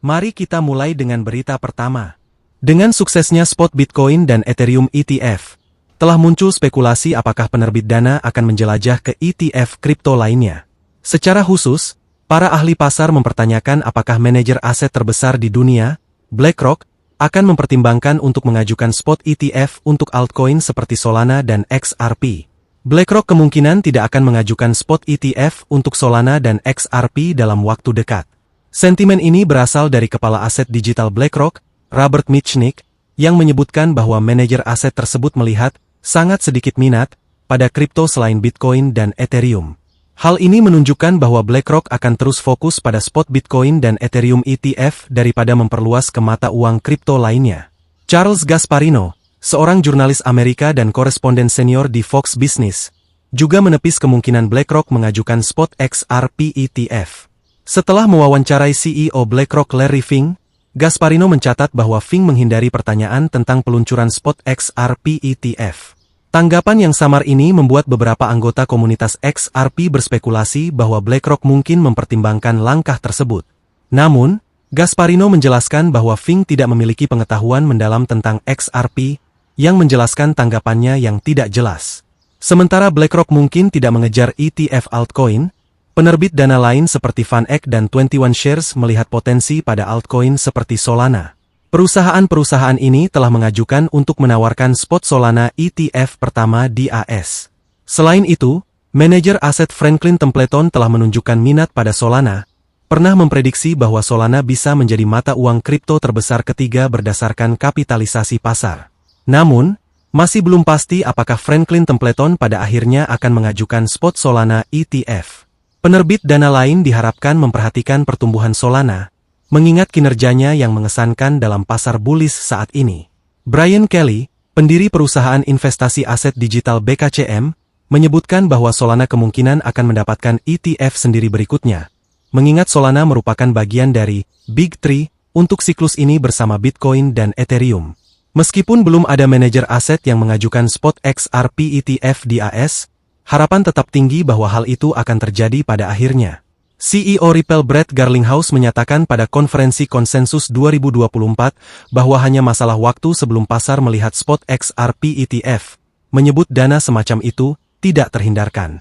Mari kita mulai dengan berita pertama. Dengan suksesnya spot Bitcoin dan Ethereum ETF, telah muncul spekulasi apakah penerbit dana akan menjelajah ke ETF kripto lainnya. Secara khusus, para ahli pasar mempertanyakan apakah manajer aset terbesar di dunia, BlackRock, akan mempertimbangkan untuk mengajukan spot ETF untuk altcoin seperti Solana dan XRP. BlackRock kemungkinan tidak akan mengajukan spot ETF untuk Solana dan XRP dalam waktu dekat. Sentimen ini berasal dari kepala aset digital BlackRock, Robert Mitchnick, yang menyebutkan bahwa manajer aset tersebut melihat sangat sedikit minat pada kripto selain Bitcoin dan Ethereum. Hal ini menunjukkan bahwa BlackRock akan terus fokus pada spot Bitcoin dan Ethereum ETF daripada memperluas ke mata uang kripto lainnya. Charles Gasparino, seorang jurnalis Amerika dan koresponden senior di Fox Business, juga menepis kemungkinan BlackRock mengajukan spot XRP ETF. Setelah mewawancarai CEO BlackRock Larry Fink, Gasparino mencatat bahwa Fink menghindari pertanyaan tentang peluncuran spot XRP ETF. Tanggapan yang samar ini membuat beberapa anggota komunitas XRP berspekulasi bahwa BlackRock mungkin mempertimbangkan langkah tersebut. Namun, Gasparino menjelaskan bahwa Fink tidak memiliki pengetahuan mendalam tentang XRP, yang menjelaskan tanggapannya yang tidak jelas. Sementara BlackRock mungkin tidak mengejar ETF altcoin, penerbit dana lain seperti VanEck dan 21 Shares melihat potensi pada altcoin seperti Solana. Perusahaan-perusahaan ini telah mengajukan untuk menawarkan spot Solana ETF pertama di AS. Selain itu, manajer aset Franklin Templeton telah menunjukkan minat pada Solana, pernah memprediksi bahwa Solana bisa menjadi mata uang kripto terbesar ketiga berdasarkan kapitalisasi pasar. Namun, masih belum pasti apakah Franklin Templeton pada akhirnya akan mengajukan spot Solana ETF. Penerbit dana lain diharapkan memperhatikan pertumbuhan Solana, mengingat kinerjanya yang mengesankan dalam pasar bullish saat ini. Brian Kelly, pendiri perusahaan investasi aset digital BKCM, menyebutkan bahwa Solana kemungkinan akan mendapatkan ETF sendiri berikutnya, mengingat Solana merupakan bagian dari Big Three untuk siklus ini bersama Bitcoin dan Ethereum. Meskipun belum ada manajer aset yang mengajukan spot XRP ETF di AS, harapan tetap tinggi bahwa hal itu akan terjadi pada akhirnya. CEO Ripple Brett Garlinghouse menyatakan pada konferensi konsensus 2024 bahwa hanya masalah waktu sebelum pasar melihat spot XRP ETF, menyebut dana semacam itu tidak terhindarkan.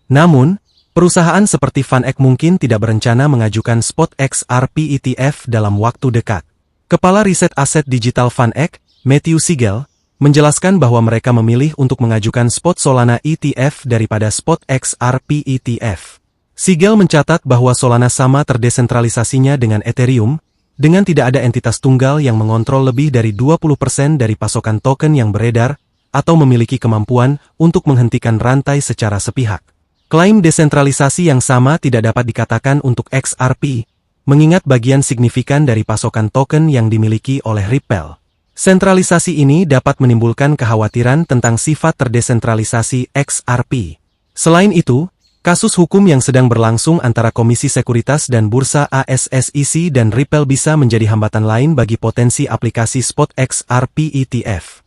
Namun, perusahaan seperti VanEck mungkin tidak berencana mengajukan spot XRP ETF dalam waktu dekat. Kepala riset aset digital VanEck, Matthew Siegel, menjelaskan bahwa mereka memilih untuk mengajukan spot Solana ETF daripada spot XRP ETF. Siegel mencatat bahwa Solana sama terdesentralisasinya dengan Ethereum, dengan tidak ada entitas tunggal yang mengontrol lebih dari 20% dari pasokan token yang beredar, atau memiliki kemampuan untuk menghentikan rantai secara sepihak. Klaim desentralisasi yang sama tidak dapat dikatakan untuk XRP, mengingat bagian signifikan dari pasokan token yang dimiliki oleh Ripple. Sentralisasi ini dapat menimbulkan kekhawatiran tentang sifat terdesentralisasi XRP. Selain itu, kasus hukum yang sedang berlangsung antara Komisi Sekuritas dan Bursa AS SEC dan Ripple bisa menjadi hambatan lain bagi potensi aplikasi spot XRP ETF.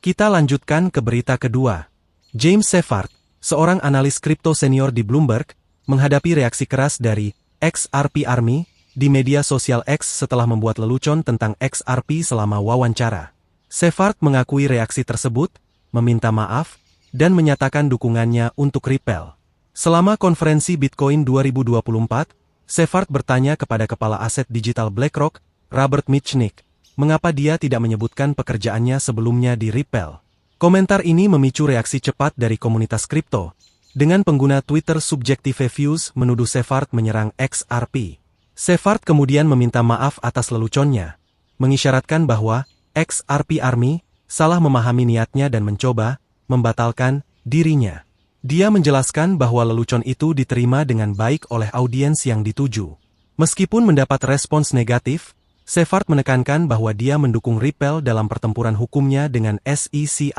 Kita lanjutkan ke berita kedua. James Seyffart, seorang analis kripto senior di Bloomberg, menghadapi reaksi keras dari XRP Army di media sosial X setelah membuat lelucon tentang XRP selama wawancara. Seyffart mengakui reaksi tersebut, meminta maaf, dan menyatakan dukungannya untuk Ripple. Selama konferensi Bitcoin 2024, Seyffart bertanya kepada kepala aset digital BlackRock, Robert Mitchnick, mengapa dia tidak menyebutkan pekerjaannya sebelumnya di Ripple. Komentar ini memicu reaksi cepat dari komunitas kripto, dengan pengguna Twitter Subjective Views menuduh Seyffart menyerang XRP. Seyffart kemudian meminta maaf atas leluconnya, mengisyaratkan bahwa XRP Army salah memahami niatnya dan mencoba membatalkan dirinya. Dia menjelaskan bahwa lelucon itu diterima dengan baik oleh audiens yang dituju. Meskipun mendapat respons negatif, Seyffart menekankan bahwa dia mendukung Ripple dalam pertempuran hukumnya dengan SEC.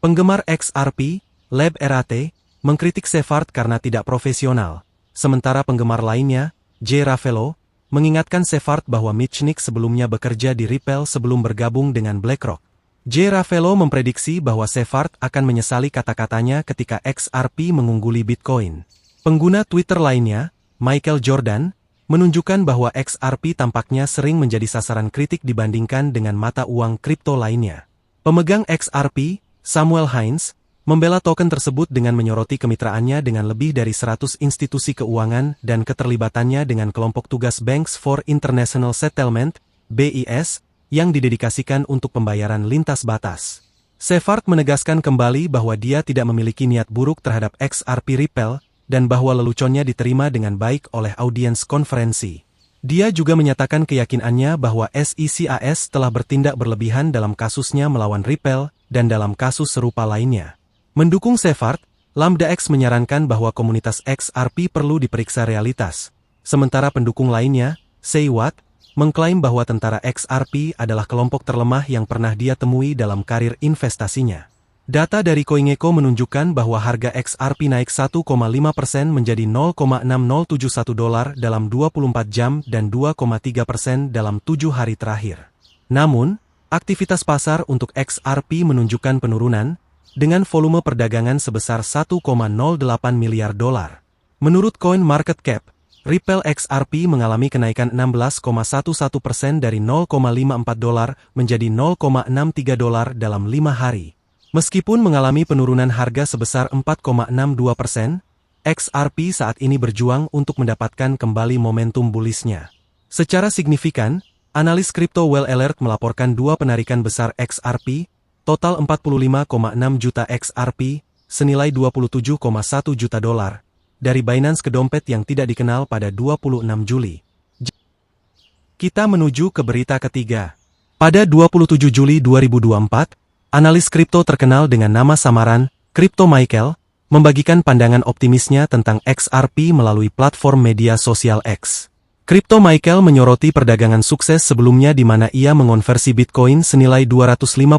Penggemar XRP, Lab RAT, mengkritik Seyffart karena tidak profesional, sementara penggemar lainnya, J. Ravello, mengingatkan Seyffart bahwa Mitchnick sebelumnya bekerja di Ripple sebelum bergabung dengan BlackRock. J. Ravello memprediksi bahwa Seyffart akan menyesali kata-katanya ketika XRP mengungguli Bitcoin. Pengguna Twitter lainnya, Michael Jordan, menunjukkan bahwa XRP tampaknya sering menjadi sasaran kritik dibandingkan dengan mata uang kripto lainnya. Pemegang XRP, Samuel Hines, membela token tersebut dengan menyoroti kemitraannya dengan lebih dari 100 institusi keuangan dan keterlibatannya dengan kelompok tugas Banks for International Settlement, BIS, yang didedikasikan untuk pembayaran lintas batas. Seyfarth menegaskan kembali bahwa dia tidak memiliki niat buruk terhadap XRP Ripple, dan bahwa leluconnya diterima dengan baik oleh audiens konferensi. Dia juga menyatakan keyakinannya bahwa SEC telah bertindak berlebihan dalam kasusnya melawan Ripple dan dalam kasus serupa lainnya. Mendukung Seyfarth, LambdaX menyarankan bahwa komunitas XRP perlu diperiksa realitas. Sementara pendukung lainnya, Seyfarth, mengklaim bahwa tentara XRP adalah kelompok terlemah yang pernah dia temui dalam karir investasinya. Data dari CoinGecko menunjukkan bahwa harga XRP naik 1,5% menjadi $0,6071 dalam 24 jam dan 2,3% dalam 7 hari terakhir. Namun, aktivitas pasar untuk XRP menunjukkan penurunan, dengan volume perdagangan sebesar $1,08 miliar. Menurut CoinMarketCap, Ripple XRP mengalami kenaikan 16,11% dari $0,54 menjadi $0,63 dalam 5 hari. Meskipun mengalami penurunan harga sebesar 4,62%, XRP saat ini berjuang untuk mendapatkan kembali momentum bullish-nya. Secara signifikan, analis Crypto Well Alert melaporkan dua penarikan besar XRP, total 45,6 juta XRP, senilai $27,1 juta, dari Binance ke dompet yang tidak dikenal pada 26 Juli. Kita menuju ke berita ketiga. Pada 27 Juli 2024, analis kripto terkenal dengan nama samaran, Crypto Michael, membagikan pandangan optimisnya tentang XRP melalui platform media sosial X. Crypto Michael menyoroti perdagangan sukses sebelumnya di mana ia mengonversi Bitcoin senilai $250.000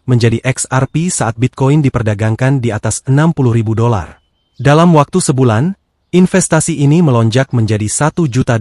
menjadi XRP saat Bitcoin diperdagangkan di atas $60.000. Dalam waktu sebulan, investasi ini melonjak menjadi $1 juta.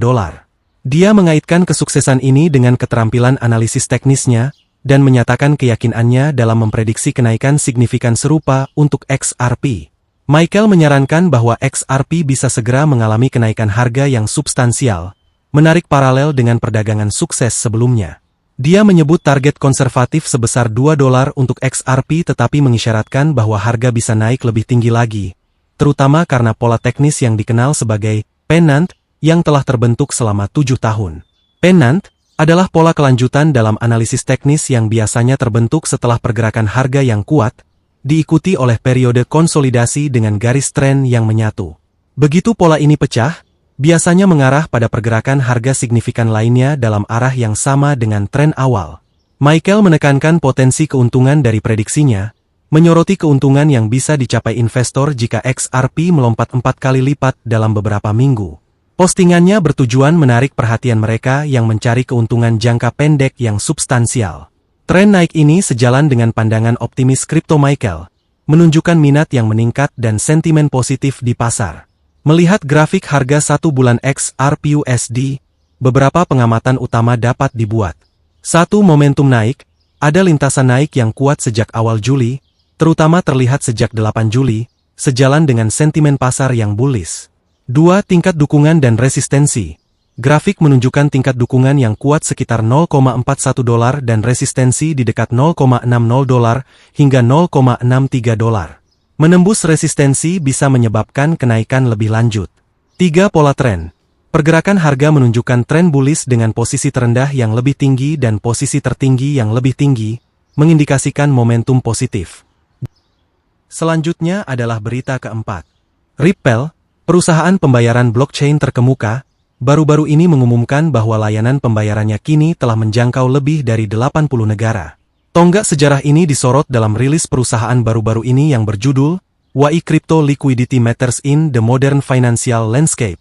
Dia mengaitkan kesuksesan ini dengan keterampilan analisis teknisnya, dan menyatakan keyakinannya dalam memprediksi kenaikan signifikan serupa untuk XRP. Michael menyarankan bahwa XRP bisa segera mengalami kenaikan harga yang substansial, menarik paralel dengan perdagangan sukses sebelumnya. Dia menyebut target konservatif sebesar $2 untuk XRP tetapi mengisyaratkan bahwa harga bisa naik lebih tinggi lagi, terutama karena pola teknis yang dikenal sebagai pennant yang telah terbentuk selama 7 tahun. Pennant adalah pola kelanjutan dalam analisis teknis yang biasanya terbentuk setelah pergerakan harga yang kuat, diikuti oleh periode konsolidasi dengan garis tren yang menyatu. Begitu pola ini pecah, biasanya mengarah pada pergerakan harga signifikan lainnya dalam arah yang sama dengan tren awal. Michael menekankan potensi keuntungan dari prediksinya, menyoroti keuntungan yang bisa dicapai investor jika XRP melompat 4 kali lipat dalam beberapa minggu. Postingannya bertujuan menarik perhatian mereka yang mencari keuntungan jangka pendek yang substansial. Tren naik ini sejalan dengan pandangan optimis Crypto Michael, menunjukkan minat yang meningkat dan sentimen positif di pasar. Melihat grafik harga 1 bulan XRP USD, beberapa pengamatan utama dapat dibuat. 1. Momentum naik, ada lintasan naik yang kuat sejak awal Juli, terutama terlihat sejak 8 Juli, sejalan dengan sentimen pasar yang bullish. 2. Tingkat dukungan dan resistensi. Grafik menunjukkan tingkat dukungan yang kuat sekitar $0,41 dan resistensi di dekat $0,60 hingga $0,63. Menembus resistensi bisa menyebabkan kenaikan lebih lanjut. 3. Pola tren. Pergerakan harga menunjukkan tren bullish dengan posisi terendah yang lebih tinggi dan posisi tertinggi yang lebih tinggi, mengindikasikan momentum positif. Selanjutnya adalah berita keempat. Ripple, perusahaan pembayaran blockchain terkemuka, baru-baru ini mengumumkan bahwa layanan pembayarannya kini telah menjangkau lebih dari 80 negara. Tonggak sejarah ini disorot dalam rilis perusahaan baru-baru ini yang berjudul Why Crypto Liquidity Matters in the Modern Financial Landscape.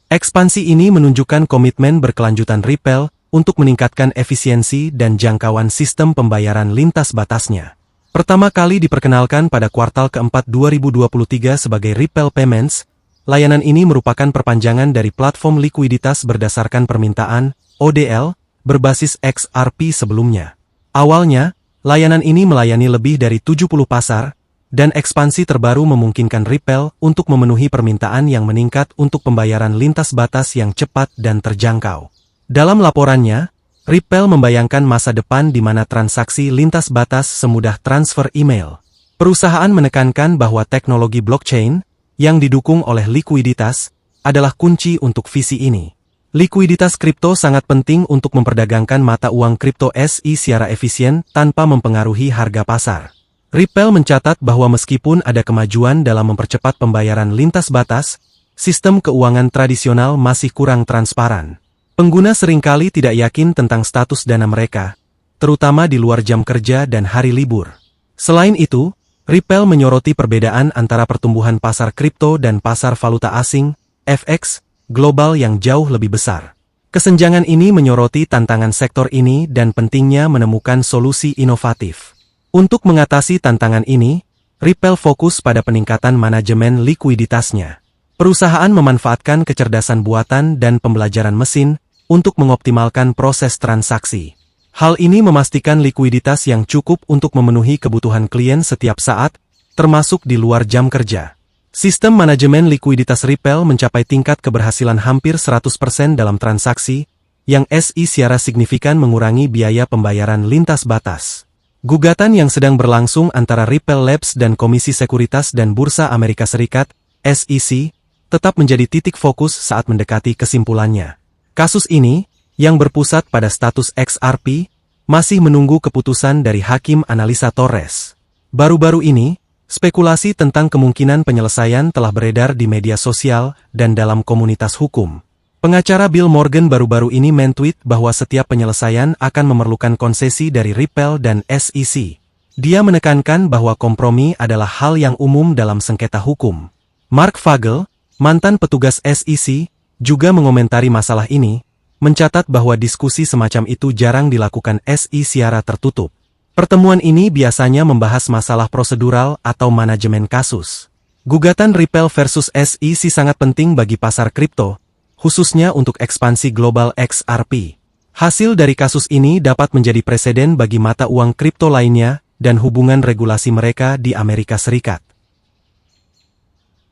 Ekspansi ini menunjukkan komitmen berkelanjutan Ripple untuk meningkatkan efisiensi dan jangkauan sistem pembayaran lintas batasnya. Pertama kali diperkenalkan pada kuartal keempat 2023 sebagai Ripple Payments, layanan ini merupakan perpanjangan dari platform likuiditas berdasarkan permintaan, ODL, berbasis XRP sebelumnya. Awalnya, layanan ini melayani lebih dari 70 pasar, dan ekspansi terbaru memungkinkan Ripple untuk memenuhi permintaan yang meningkat untuk pembayaran lintas batas yang cepat dan terjangkau. Dalam laporannya, Ripple membayangkan masa depan di mana transaksi lintas batas semudah transfer email. Perusahaan menekankan bahwa teknologi blockchain, yang didukung oleh likuiditas, adalah kunci untuk visi ini. Likuiditas kripto sangat penting untuk memperdagangkan mata uang kripto SI secara efisien tanpa mempengaruhi harga pasar. Ripple mencatat bahwa meskipun ada kemajuan dalam mempercepat pembayaran lintas batas, sistem keuangan tradisional masih kurang transparan. Pengguna seringkali tidak yakin tentang status dana mereka, terutama di luar jam kerja dan hari libur. Selain itu, Ripple menyoroti perbedaan antara pertumbuhan pasar kripto dan pasar valuta asing, FX, global yang jauh lebih besar. Kesenjangan ini menyoroti tantangan sektor ini dan pentingnya menemukan solusi inovatif. Untuk mengatasi tantangan ini, Ripple fokus pada peningkatan manajemen likuiditasnya. Perusahaan memanfaatkan kecerdasan buatan dan pembelajaran mesin untuk mengoptimalkan proses transaksi. Hal ini memastikan likuiditas yang cukup untuk memenuhi kebutuhan klien setiap saat, termasuk di luar jam kerja. Sistem manajemen likuiditas Ripple mencapai tingkat keberhasilan hampir 100% dalam transaksi, yang SI secara signifikan mengurangi biaya pembayaran lintas batas. Gugatan yang sedang berlangsung antara Ripple Labs dan Komisi Sekuritas dan Bursa Amerika Serikat, SEC, tetap menjadi titik fokus saat mendekati kesimpulannya. Kasus ini, yang berpusat pada status XRP, masih menunggu keputusan dari Hakim Analisa Torres. Baru-baru ini, spekulasi tentang kemungkinan penyelesaian telah beredar di media sosial dan dalam komunitas hukum. Pengacara Bill Morgan baru-baru ini men-tweet bahwa setiap penyelesaian akan memerlukan konsesi dari Ripple dan SEC. Dia menekankan bahwa kompromi adalah hal yang umum dalam sengketa hukum. Mark Fagel, mantan petugas SEC, juga mengomentari masalah ini, mencatat bahwa diskusi semacam itu jarang dilakukan SEC secara tertutup. Pertemuan ini biasanya membahas masalah prosedural atau manajemen kasus. Gugatan Ripple versus SEC sangat penting bagi pasar kripto, khususnya untuk ekspansi global XRP. Hasil dari kasus ini dapat menjadi preseden bagi mata uang kripto lainnya dan hubungan regulasi mereka di Amerika Serikat.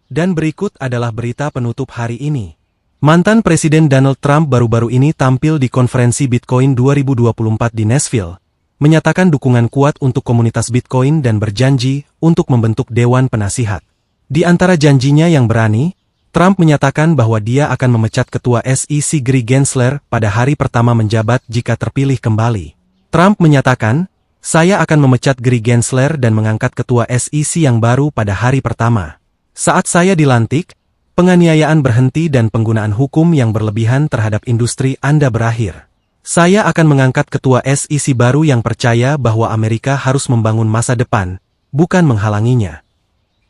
Dan berikut adalah berita penutup hari ini. Mantan Presiden Donald Trump baru-baru ini tampil di konferensi Bitcoin 2024 di Nashville, menyatakan dukungan kuat untuk komunitas Bitcoin dan berjanji untuk membentuk Dewan Penasihat. Di antara janjinya yang berani, Trump menyatakan bahwa dia akan memecat Ketua SEC Gary Gensler pada hari pertama menjabat jika terpilih kembali. Trump menyatakan, "Saya akan memecat Gary Gensler dan mengangkat Ketua SEC yang baru pada hari pertama. Saat saya dilantik, penganiayaan berhenti dan penggunaan hukum yang berlebihan terhadap industri Anda berakhir. Saya akan mengangkat Ketua SEC baru yang percaya bahwa Amerika harus membangun masa depan, bukan menghalanginya."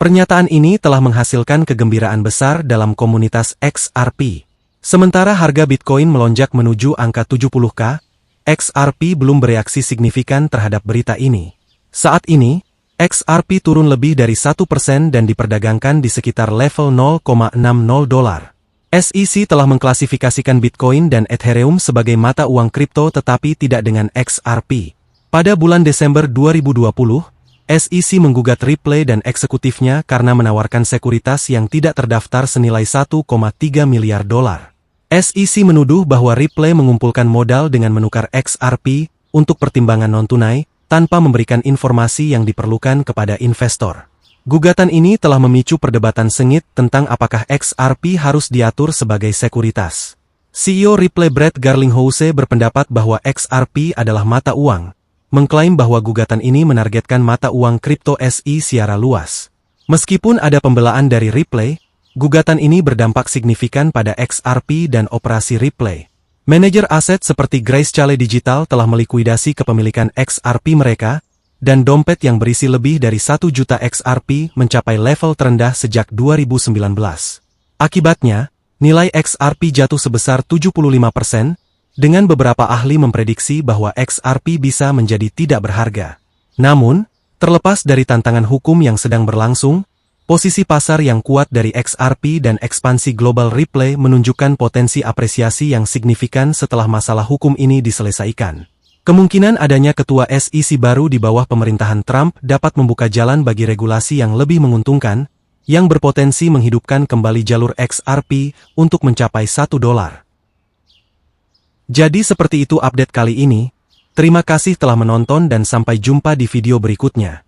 Pernyataan ini telah menghasilkan kegembiraan besar dalam komunitas XRP. Sementara harga Bitcoin melonjak menuju angka 70K, XRP belum bereaksi signifikan terhadap berita ini. Saat ini, XRP turun lebih dari 1% dan diperdagangkan di sekitar level $0,60. SEC telah mengklasifikasikan Bitcoin dan Ethereum sebagai mata uang kripto tetapi tidak dengan XRP. Pada bulan Desember 2020, SEC menggugat Ripple dan eksekutifnya karena menawarkan sekuritas yang tidak terdaftar senilai $1,3 miliar. SEC menuduh bahwa Ripple mengumpulkan modal dengan menukar XRP untuk pertimbangan non-tunai tanpa memberikan informasi yang diperlukan kepada investor. Gugatan ini telah memicu perdebatan sengit tentang apakah XRP harus diatur sebagai sekuritas. CEO Ripple Brett Garlinghouse berpendapat bahwa XRP adalah mata uang, mengklaim bahwa gugatan ini menargetkan mata uang kripto SI secara luas. Meskipun ada pembelaan dari Ripple, gugatan ini berdampak signifikan pada XRP dan operasi Ripple. Manajer aset seperti Grayscale Digital telah melikuidasi kepemilikan XRP mereka, dan dompet yang berisi lebih dari 1 juta XRP mencapai level terendah sejak 2019. Akibatnya, nilai XRP jatuh sebesar 75%, dengan beberapa ahli memprediksi bahwa XRP bisa menjadi tidak berharga. Namun, terlepas dari tantangan hukum yang sedang berlangsung, posisi pasar yang kuat dari XRP dan ekspansi global Ripple menunjukkan potensi apresiasi yang signifikan setelah masalah hukum ini diselesaikan. Kemungkinan adanya ketua SEC baru di bawah pemerintahan Trump dapat membuka jalan bagi regulasi yang lebih menguntungkan, yang berpotensi menghidupkan kembali jalur XRP untuk mencapai $1. Jadi seperti itu update kali ini, terima kasih telah menonton dan sampai jumpa di video berikutnya.